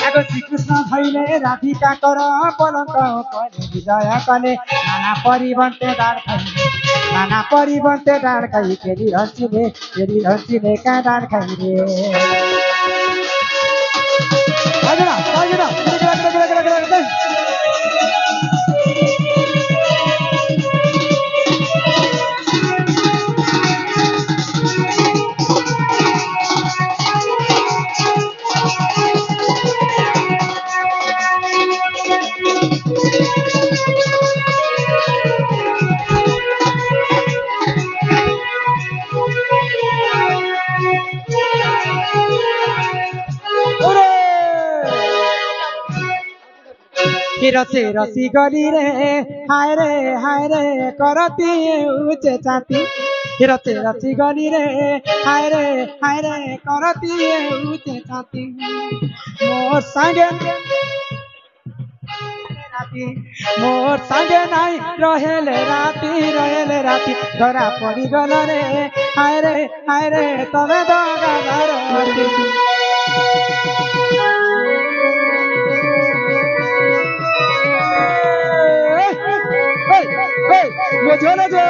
आगो श्रीकृष्ण धैले राधिका कर पलक परे विजय कले नाना परिवर्ते डाँड खाइले नाना परिवर्ते डाँड खाइ फेरि हँसिने कहाँ डाँड खाइले रसी रसी गली रे हाय रे करती उचे चाती रसी रसी गली रे हाय रे करती उचे चाती मोर संगे नाई रहेले राती धरा पड़ी गल रे हाय रे तबे दगा धरती झोले जो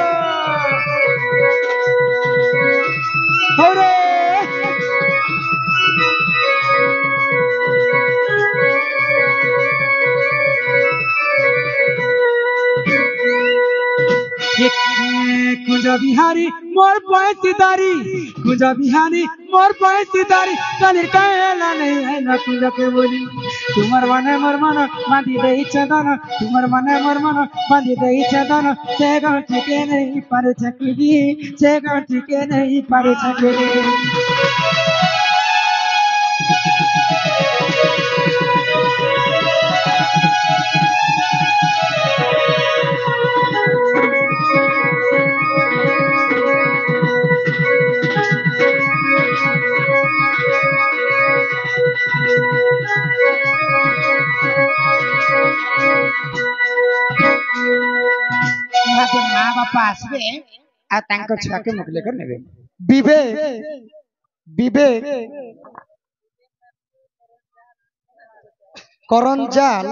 कुंज बिहारी मोर पैसीदारी कुंज बिहारी मोर पैसीदारी कलिर कहला नहीं है ना कुंज के बोली तुमर मने मोर मन बांधी देई छदन तुमर मने मोर मन बांधी देई छदन से गंठी के नहीं पारे छकली से गंठी के नहीं पारे छकली माँ बापा आसबे आ तांकर छुआ के मुख लेकर नेबे विवेक करंजाल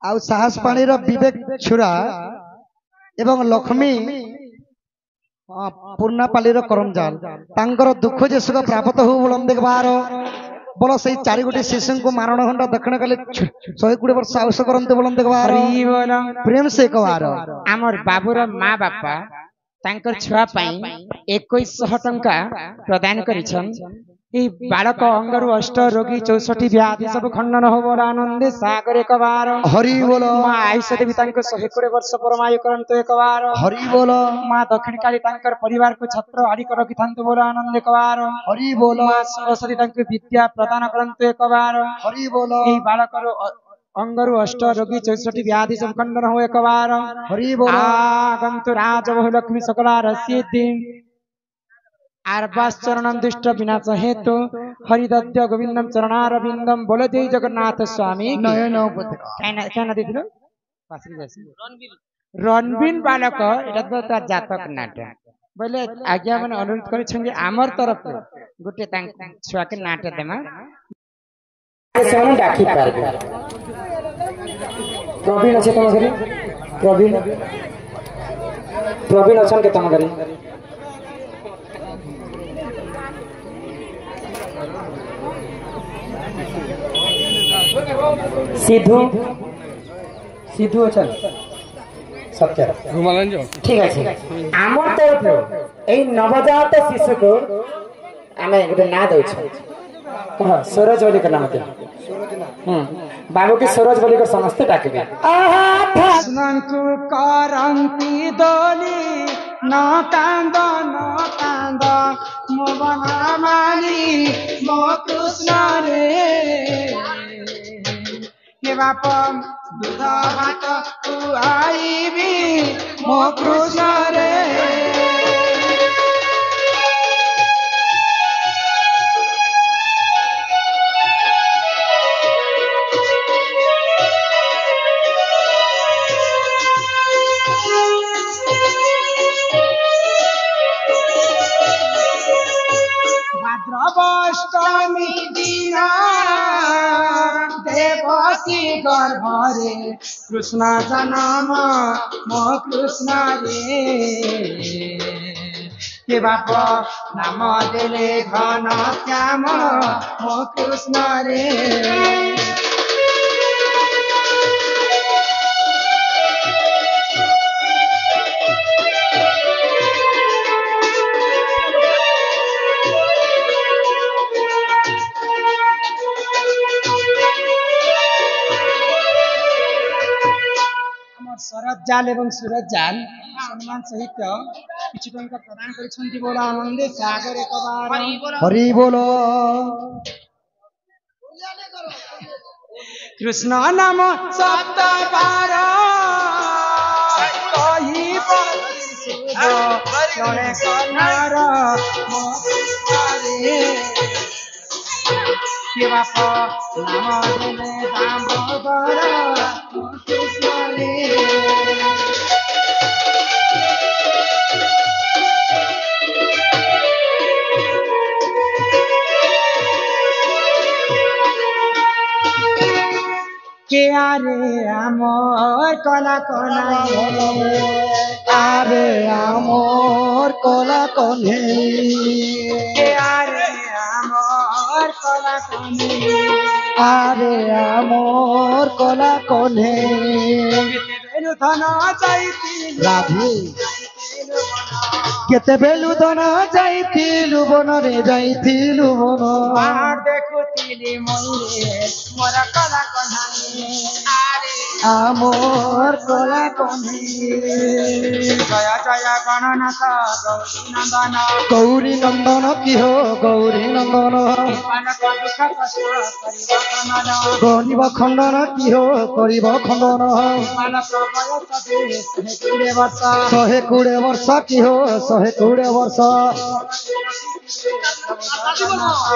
आउ साहस पानी रो विवेक छुरा एवं लक्ष्मी पूर्णापाली रो करंजाल तांकर दुख जे सुख प्राप्त हो बोलन देखबार बोलो से चारि गोटे शिशु को मारण खंड दक्षिण काली 120 वर्ष आवश्य करते बोलन देखबार प्रेम से कहवार आमर बाबूर माँ बापा तांकर छुआ पाई 2100 टंका प्रदान करिछन ए बालक अंगरु अष्ट रोगी 64 व्याधि सब खंडन हो बोल आनंदे सागर एक बार हरि बोलो माँ आयुष देवी तांकर 120 वर्ष परमायु करंत एक बार हरि बोलो माँ दक्षिण काली तांकर परिवार को छत्र आदि कर रखिथांत बोल आनंद एक बार हरि बोलो माँ सरस्वती तांकर विद्या प्रदान करंत एक बार हरि बोलो ए बालक अंगरु अष्ट रोगी 64 व्याधि सब खंडन हो एक बार हरि बोलो आगंतु राज बहु लक्ष्मी सकला रसिद्धि आरबास चरणं दुष्ट विनाश हेतु हरिदत्य गोविंदम चरणारविंदम बोले जय जगन्नाथ स्वामी नयन क्या नदी दिलो रणबीर बालक एटा तो तार जातक नाट्य बोले आज्ञा मन अनुरोध करि छंगे आमर तरफ गुटे तांक छुआ के नाट्य देमा सेवन डाकी पारबे प्रवीण अछि तम घरे प्रवीण अछन के तम घरे सिद्धू अच्छा सत्य ठीक है आमर तरफ ए नवजात शिशु को आमे गोटे ना दउ कह सूरज बोली कर नाम बाबू के सूरज बोली कर समस्त डाकबे सुनंतु करंती दोली न कांद मो बना मानी मो कृष्ण रे बाप दूध भात खुआईबी मो कृष्ण रे भाद्रवाष्टमी दिन बसी गर्भरे कृष्ण जन्म मो कृष्ण रे के बाप नाम देले घन श्याम मो कृष्ण रे शरद जाल एवं सूरज जाल सम्मान सहित किछि टंका प्रदान करिसंती बोला आनंदे सागर एक बार हरि बोलो कृष्ण नाम सप्त बार कहि जने कन्हर मोरे के बाप नाम देले दामोदर कृष्ण रे के आरे आमोर कला कनाए आरे आमोर कला कन्हे के आरे आमोर कला कनाए आरे आमोर कला कन्हे बेलु धन जाइति राधे केते बेलु धन जाइथिलु बନରେ जाइथिलु बन पाहाड़ देखुतिली मयूरे मोर कला कन्हाए आमोर कला कन्हे जय जय गणनाथ गौरी नंदन गौरी नंदन की हो गौरी नंदन मानक दुख कष्ट करिब खंडन गरीब खंडन की हो करिब खंडन मानक बयस दे 20 वर्ष 120 वर्ष की हो 120 वर्ष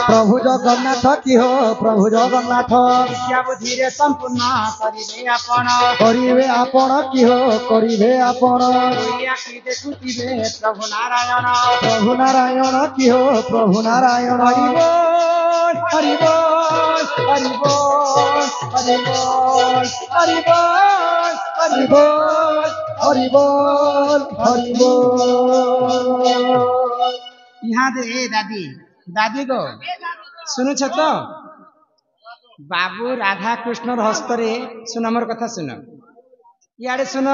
प्रभु जगन्नाथ की हो प्रभु जगन्नाथ विद्या बुद्धिरे संपूर्ण करिवे आपण की हो करिवे आपण आखि देखुथिबे प्रभु नारायण प्रभु नारायण की हो प्रभु नारायण हरि बोल हरि बोल हरि बोल हरि बोल हरि बोल हरि बोल हरि बोल यहाँ दे दादी दादी को सुनु छ तो बाबू राधा कृष्ण हस्तरे सुन मोर कथा सुन इे सुन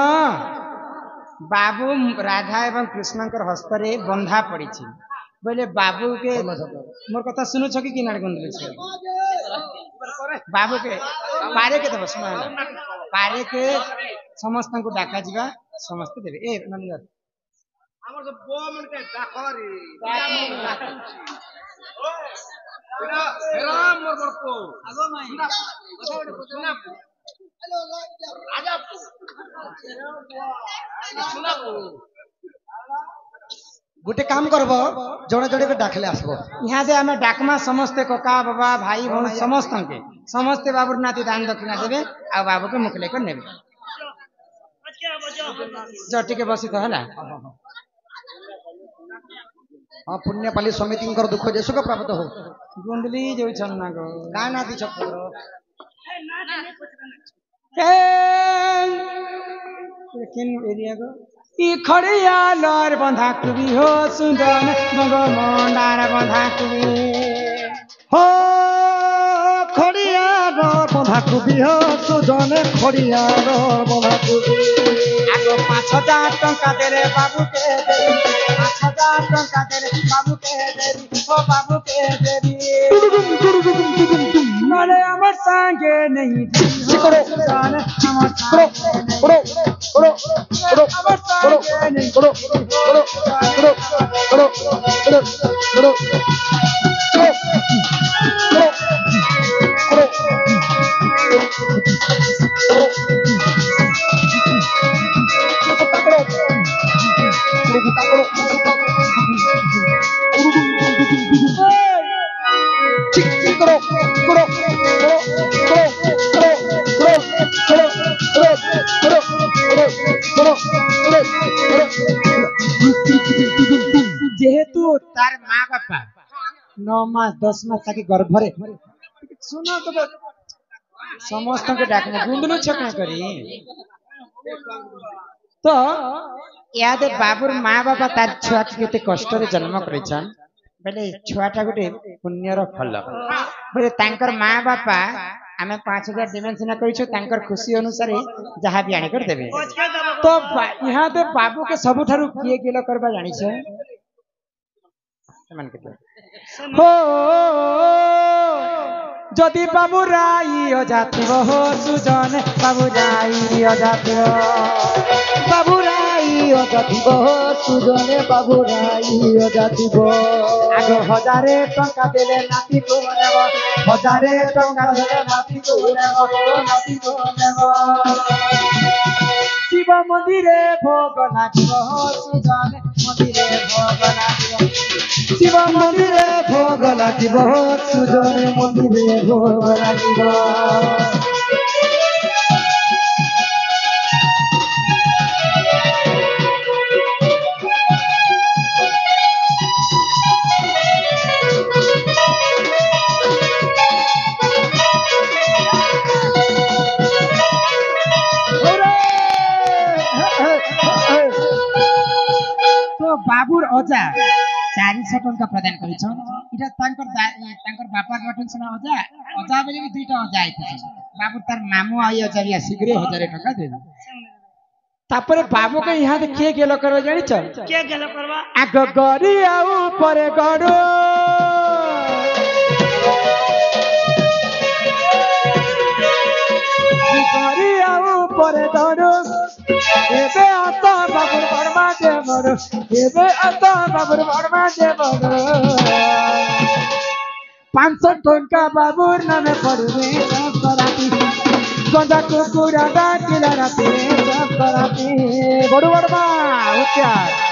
बाबू राधा एवं कृष्ण हस्तरे बंधा पड़ी बोले बाबू के मोर कथा सुनु छ कि नाड़ गुंदले बाबू के पारे के देव सुन पारे के समस्त को डाका जीवा समस्त देवे ए नंदर हमर सब बो मन के डाकरी हेरा मोर बरको आगो माई सुना हेलो राजा सुना गोटे काम करब जड़े जड़े के डाकले आसबो यहाँ से आम डाकमा समस्ते कका बाबा भाई भौणी समस्त के समस्ते बाबू नाती दान दक्षिणा देवे आ बाबू के मुख लेकर नेबे जटी के बसी तो हला हाँ पुण्यपाली समिति दुख जे सुख प्राप्त हो गुंडली जो छन्ना गो का नाती छप्पर किन एरिया गो ई खड़िया लर बंधा कुबी हो सुंदर मगो मंडार बंधा कुबी हो खड़िया बंधा कुबी हो सुजने खड़िया बंधा कुबी आगो 5000 टंका देरे बाबू के देरी 5000 टंका देरे बाबू के देरी ओ बाबू के देरी नाले अमर संगे नहीं करो जाने करो करो करो करो अमर संगे नहीं करो करो करो करो करो करो जेहेतु तार माँ बापा 9 मास 10 मास ताकि गर्भरे सुनो तो समस्त के डाक में गुंदलू छक करी तो याद बाबूर माँ बापा तार छुआ के कष्ट जन्म कर बेले छुआटा गोटे पुण्यर फल बोले तांकर माँ बापा आम 5000 डिमेंशन कर खुशी अनुसार जहाँ भी आने कर देवे तो यहाँ तो बाबू के सबुठारु किए गिल करबा जानी छे हो जदि बाबू राई अजातिव हो सुजन बाबू राई अजातिव बाबू राई अजातिव हो सुजन बाबू राई अजातिव आग 1000 टंका देले नाती को नेब 1000 टंका देले नाती को नेब शिव मंदिरे भोग लागिव हो सुजन मंदिरे भोग लागिव शिव मंदिरे भोग लागिव हो सुजन मंदिरे भोग लागिव बाबूर अजा 400 टंका प्रदान करिछन इटा तांकर बापा गठन सुना अजा अजा बेले भी दुईटा अजा आइथे बाबू तार मामू आई अजा भी शीघ्र 1000 टंका देबे तापरे बाबू के यहाँ दे के गेलो करबा जानि छ के गेलो करबा आग गरी आउ परे गडो गरी आउ परे गडो एबे आता बाबूर बड़मा दे मरो एबे आता बाबूर बड़मा दे मरो 500 टंका बाबूर नामे पड़वे सब कराती गंजा कुकुरा डाकिला राती सब कराती बड़ू बड़मा होशियार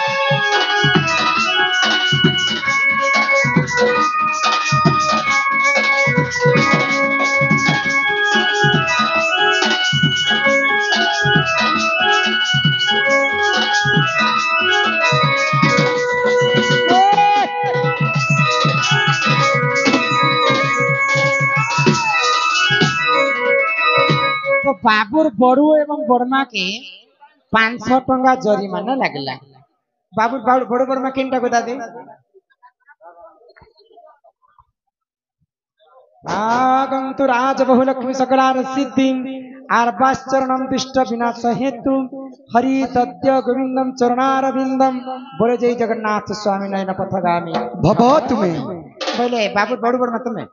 तो बाबूर बड़ू एवं बड़मा के 500 टंका जरिमाना लगला बाबूर बड़ू बड़मा किनटा को दादी आगंतु राज बहुलक्ष्मी सकलार सिद्धि आर्वाश्चरणम दिष्ट विनाश हेतु हरि तद्य गोविंदम चरणारविंदम बोले जय जगन्नाथ स्वामी नयन पथगामी भव तुम्हें बोले बाबूर बड़ू बड़मा तुम्हें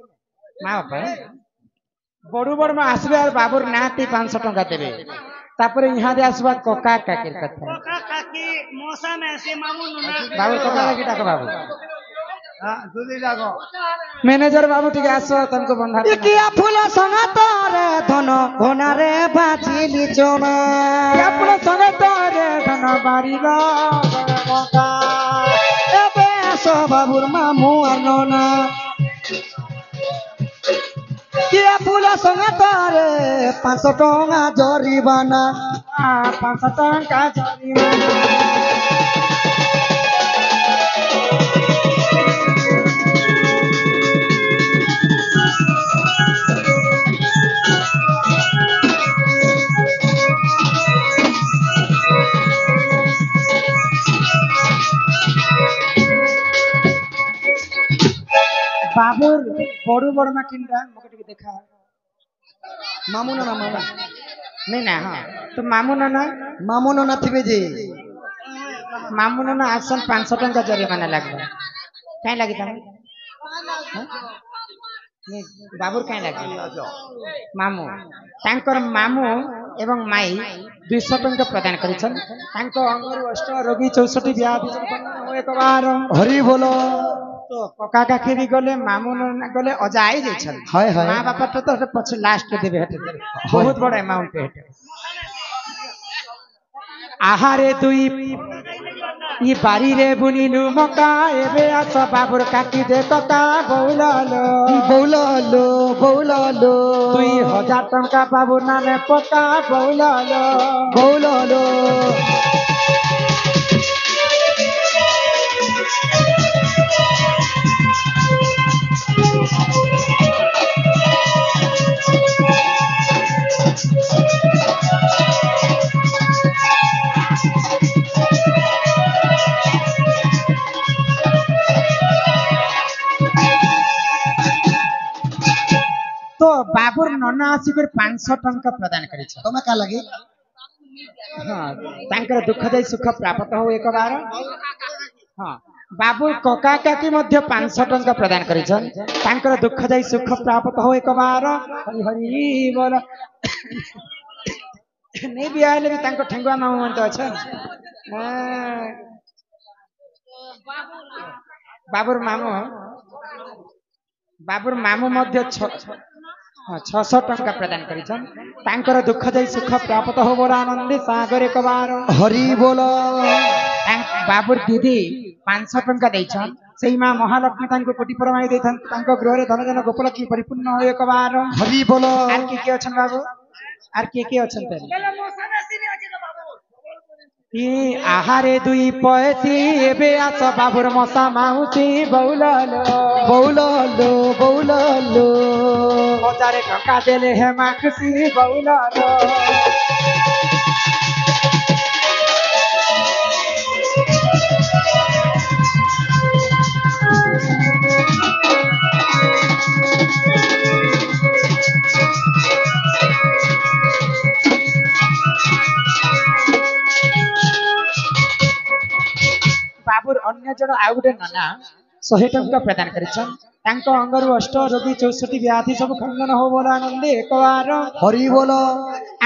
माँ बापा बड़ू बड़मा आसबे और बाबूर नाती 500 टंका देबे तापर यहाँ दे आसबा कोका काकीर कथा कोका काकी मौसा में से मामू नना बाबूर कोका काकी टाका बाबू हां दुदी जागो मैनेजर बाबू ठीक आसो तुमको बंधा किया फूल संगा तोरे धन घोना रे बाचिली चोना किया फूल संगा तोरे धन बारीगा कोका एबे आसो बाबूर मामू आनोना किया फूल संगा तारे 500 टंका जरिमाना 500 टंका जरिमाना बाबूर बड़ू बड़मा किनरा मके टिके देखा मामू नाना मामू नहीं ना हां तो मामू नाना थिबे जे मामू नाना आसन 500 टंका जरिमाना लागबा काई लागि तमे नहीं बाबूर काई लागि मामू तांकर मामू एवं माई 200 टंका प्रदान करिछन तांको अंगरु अष्ट रोगी 64 व्याधि हो एक बार हरि बोलो तो कोका काकी भी गले मामू नाना गले अजा आई जे छन हाय हाय मां बापा तो पछि लास्ट देबे हटे बहुत बड़ा अमाउंट हटे आहारे दुई ई बारी रे बुनिलु मका एबे आस बाबूर काकी दे कोका बौलालो बौलालो बौलालो 2000 टंका बाबूर नामे कोका बौलालो बौलालो तो बाबुर नना आसिकर 500 टंका प्रदान करी तुम्हें क्या लगी हाँ तांकर दुखदायी सुख प्राप्त हो एक बार हाँ बाबुर कका काकी मध्य 500 टंका प्रदान करिछन तांकर दुखदायी सुख प्राप्त हो एक बार हरि हरि बोल नहीं बियाले भी तांको ठेंगुआ मामू मन तो अछन बाबुर मामू मध्य 600 टंका प्रदान करिछन तांकर दुखदायी सुख प्राप्त हो बोल आनंदी सागर एक बार हरि बोल बाबुर दीदी 500 टंका देछन सेई मां महालक्ष्मी तांको कोटि परमाई देथन तांको गृह रे धन जन गोपलक्ष्मी परिपूर्ण हो एक बार हरि बोल आर के अछन बाबू आर के अछन ते ई आहारे दुई पैती एबे आस बाबुर मसा माउसी बौलालो बौलालो बौलालो हजारे टंका देले हे माखसी बौलालो बाबुर अन्य जन आउ गोटे नना 100 टंका प्रदान करिछन तांको अंगरु अष्ट रोगी 64 व्याधि सब खंडन हो बोल आनंदे एक बार हरि बोल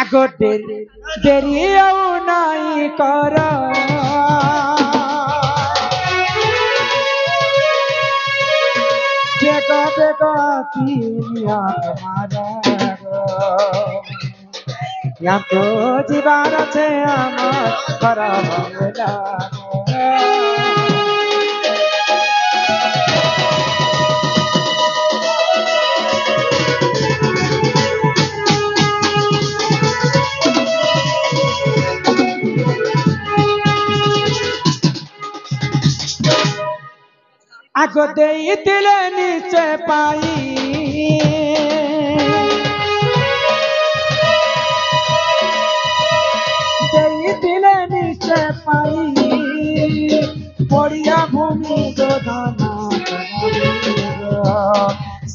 आगो देरी आउ नाई कर बेगा बेगा किया तुम्हारा या तो जीवन छे আমার खरा बंगला आगो देई दिले नीचे पाई देई दिले नीचे पाई पड़िया भूमि दो धना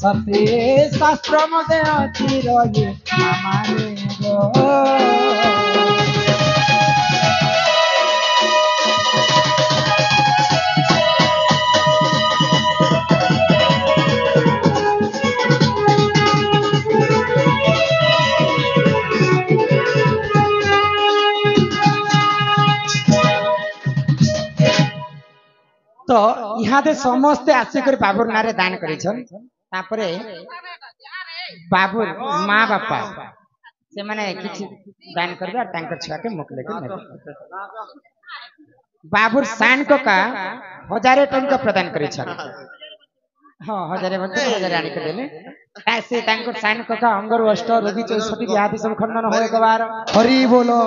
सत्य शास्त्र मध्य अच्छी रही हमारे तो यहाँ दे समस्ते आसिकर बाबुर नारे दान करिछन तापरे बाबुर माँ बापा से माने किछि दान करबे आ तांकर छुआ के मुख लेके नेबे बाबुर सान कोका 1000 टंका प्रदान करिछन हां 1000 बंते 1000 आनी के देले ऐसे तांकर सान कोका अंगर अष्ट रोगी 64 व्याधि सब खंडन होय के बार हरि बोलो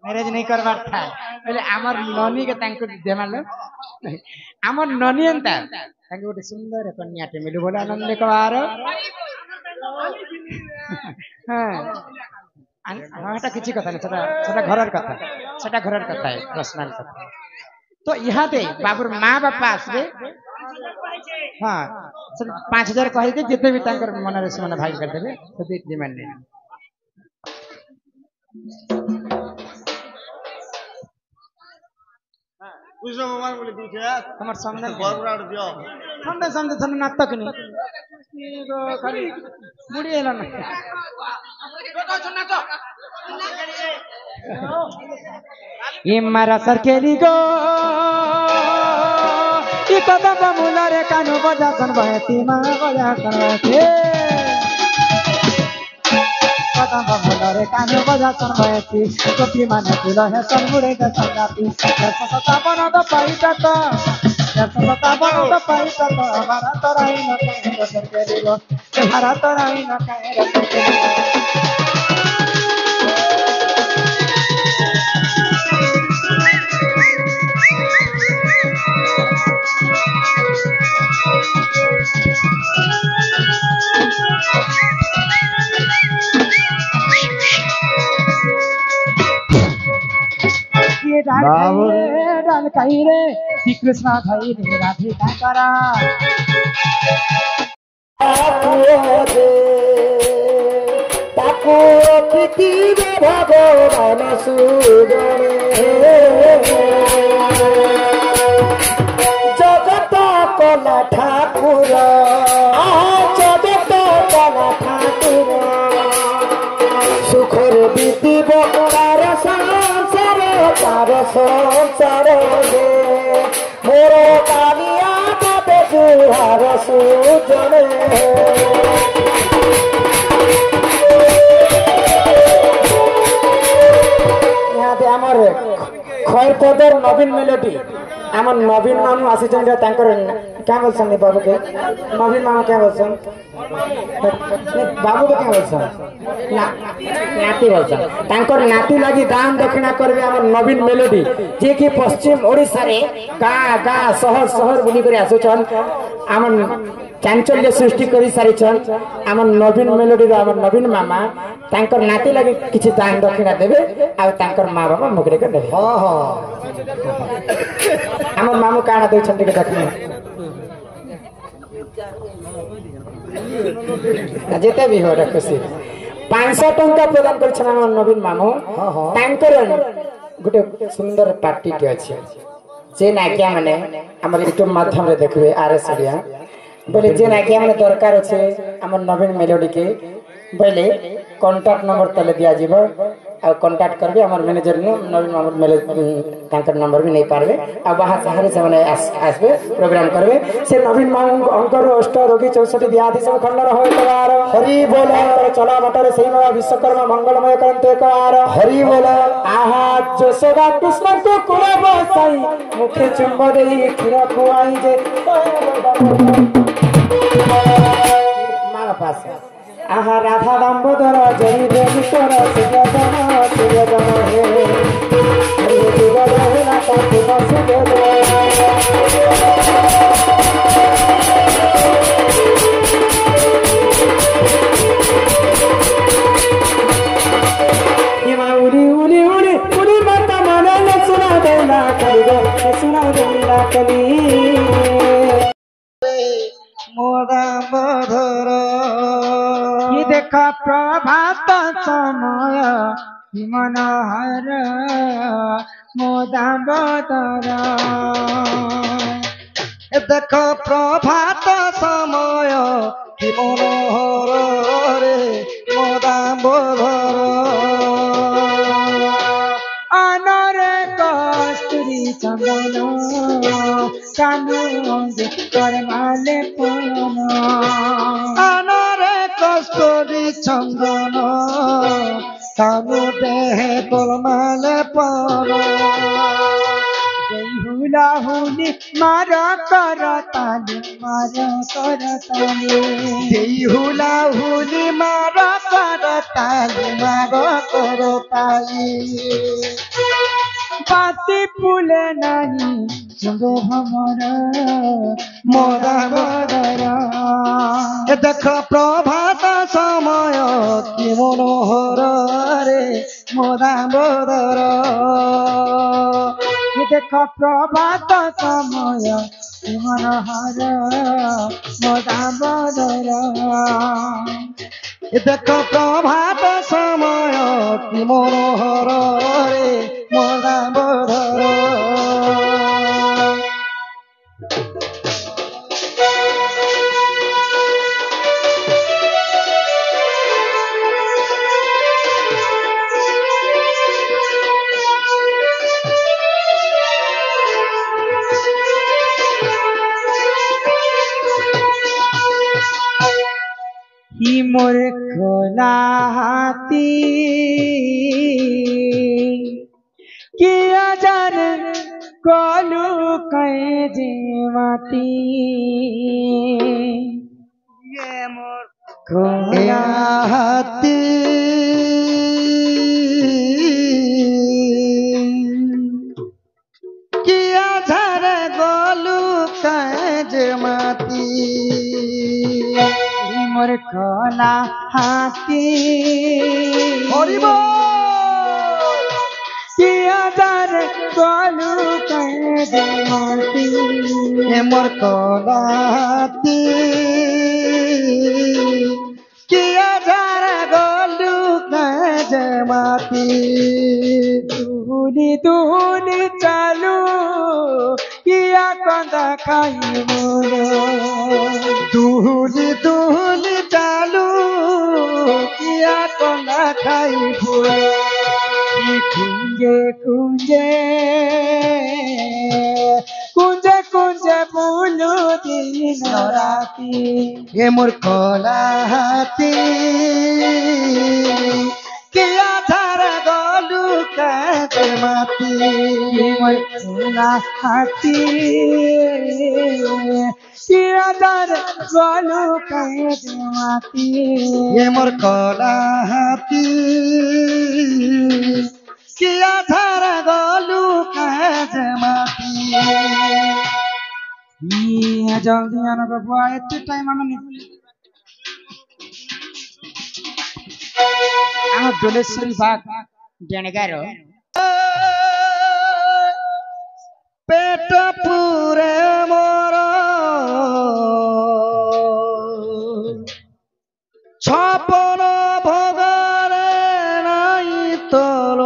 मैरिज नहीं करबार था पहले आमर ननी के तांको देमालो आमर ननी अंता तांको गोटे सुंदर कन्याटे मिलु बोला आनंद कबार हां हाटा किछि कथा नहीं सेटा घरर कथा है पर्सनल कथा तो यहाँ दे बाबुर माँ बापा आसबे हां 5000 कहि दे जेते भी तांकर मन रे मन भाई कर देबे तो डिमांड नहीं कृष्ण भगवान बोले दीछे हमर सामने बरबरा दियो सामने सामने नाटक नहीं एगो खाली बुढ़ी एला ना ये मारा सरकेली गो ई कदम मुलारे कानो बजा सन बहती मां बजा सन बहती कदम मुलारे कानो बजा सन बहती कोपी माने तुला है सन बुढ़े का संगाती सता बनो तो पाइता तो सता बनो तो पाइता तो हमारा तो रही न कहे सरकेली गो हमारा तो रही न कहे डाल कहीं रे श्री कृष्ण भाई रे राधे का करा बीतीबे भगवान सुजने जगत कला ठाकुर जगत कला ठाकुर सुखर बीतीब तार संसार गे मोर कालिया बाबे जुहार सुजने आमर खैरपदर नवीन मेलोडी आम नवीन मामू आसी क्या बोलसन बाबू के नवीन मामू क्या बोलसन बाबू के क्या बोलसन नाती बोलसन नाती लगी दान दक्षिणा करबे आम नवीन मेलोडी जे कि पश्चिम ओडिशा रे गाँ गाँ शहर शहर बुली कर आसुचन आम चांचल्य सृष्टि कर सारिछन आम नवीन मेलोडी आम नवीन मामा तांकर नाती लगी किछि दान दक्षिणा देबे आ तांकर माँ बाबा मुगरे के देबे हां हां आम मामू काना देछन के दक्षिणा जेते भी हो खुशी 500 टंका प्रदान करछन आम नवीन मामू तांकर गुटे सुंदर पार्टी के अछि जे नाकिया माने हमर यूट्यूब माध्यम रे देखबे आरएस इंडिया बोले जे नाकिया माने दरकार अछि हमर नवीन मेलोडी के बोले कांटेक्ट नंबर तले दिया जीव आ कांटेक्ट करबे हमर मैनेजर ने नवीन मामूद मेले तांकर नंबर भी नहीं पारबे आ बाहर शहर से माने आसबे प्रोग्राम करबे से नवीन मामू अंकर अष्ट रोगी 64 व्याधि सब खंडन होय तवार हरि बोल चला मटर सही बाबा विश्वकर्मा मंगलमय करंते कार हरि बोल आहा जसोदा कृष्ण को कुरब साई मुखे चुंब देई खीर खुआई जे मां पास आहा राधा दामोदर जय देवीश्वर सूर्यजन सूर्यजन हे हरि जीवन हेला ताकि वासुदेव हिमा उड़ी उड़ी उड़ी उड़ी माता माने सुना देला कली मोरा मधुर देख प्रभात समय मनोहर मोदाम्बोदर देख प्रभात समय मनोहर रे मोदाम्बोधर अनरे कस्तूरी चंदन कानू करमाले पुन अनरे कस्तूरी चंदन कानू देहे तोलमाले पर हुला हुली मार करताली देई हुला हुली मार करताली पाती फूले नहीं चंदो भमर मोरा मदर देख प्रभात समय कि मनोहर रे मोरा मदर देख प्रभात समय मनोहर मोदाम्बोदर देख प्रभात समय कि मनोहर रे मोदाम्बोधर ही मोर खोला हाथी किया जान कोलू कहे जेवाती ये मोर खोला हाथी किया झर गोलू कहे माती मोर खोला हाथी किया जान कोलू कहे जेवाती मोर खोला हाथी किया झर गोलू कहे ଖାଇବୁ ଦୁହୁଲି ଦୁହୁଲି ଚାଲୁ କିଆ କଲା ଖାଇବୁ কুঞ্জে কুঞ্জে কুঞ্জে কুঞ্জে বুলু দিন রাতি এ মোর কলা হাতি কিয়া ধারা গলু কাজে মাতি মোর চুলা হাতি কিয়াদার গলু কাজে মাতি এ মোর কলা হাতি কিয়া ধারা গলু কাজে মাতি জলদি আনো বাবা এতে টাইম আমি আমার দোলেশ্বরী বাগ ডেণগার পেট পুরে মোর ছপন ভোগরে নাই তোর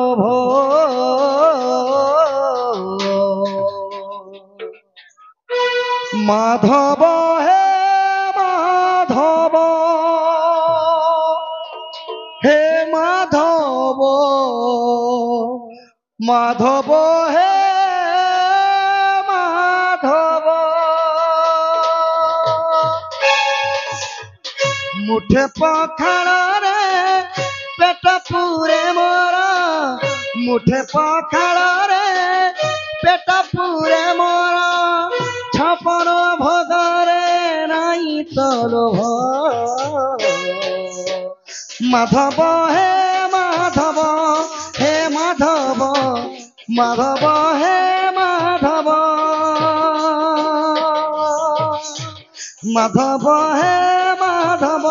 মাধব হে মাধব হে মাধব মাধব হে মাধব মুঠে পখাড়রে পেট পুরে মোর মুঠে পখাড়রে পেট পুরে মোর ছপন ভোগরে নাই তোর মাধব হে মাধব হে মাধব মাধব হে মাধব মাধব হে মাধব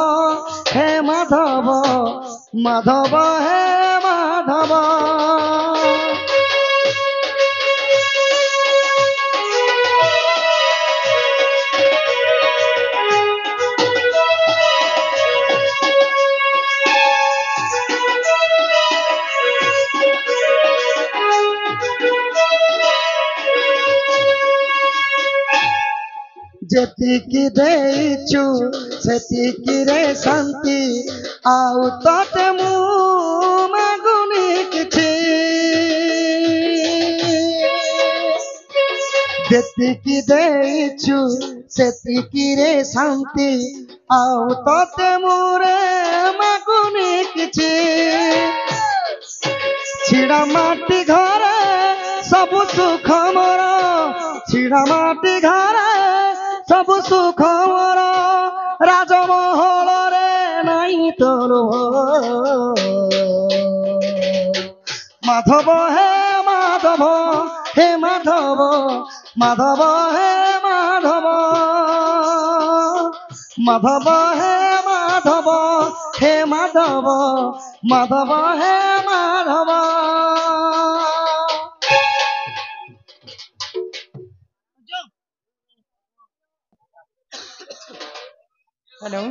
হে মাধব মাধব হে মাধব যেতিকি ଦେଇଛୁ ସେତିକିରେ ଶାନ୍ତି ଆଉ ତତେ ମୁଁ ମାଗୁନି କିଛି ଯେତିକି ଦେଇଛୁ ସେତିକିରେ ଶାନ୍ତି ଆଉ ତତେ ମୁଁ ରେ ମାଗୁନି କିଛି ଛିଡ଼ା ମାଟି ଘରେ ସବୁ ସୁଖ ମୋର ଛିଡ଼ା ମାଟି ଘରେ ସବୁ ସୁଖ ମୋର ରାଜମହଳରେ নাই তোর মাধব হে মাধব হে মাধব মাধব হে মাধব মাধব হে মাধব হে মাধব মাধব হে মাধব হ্যালো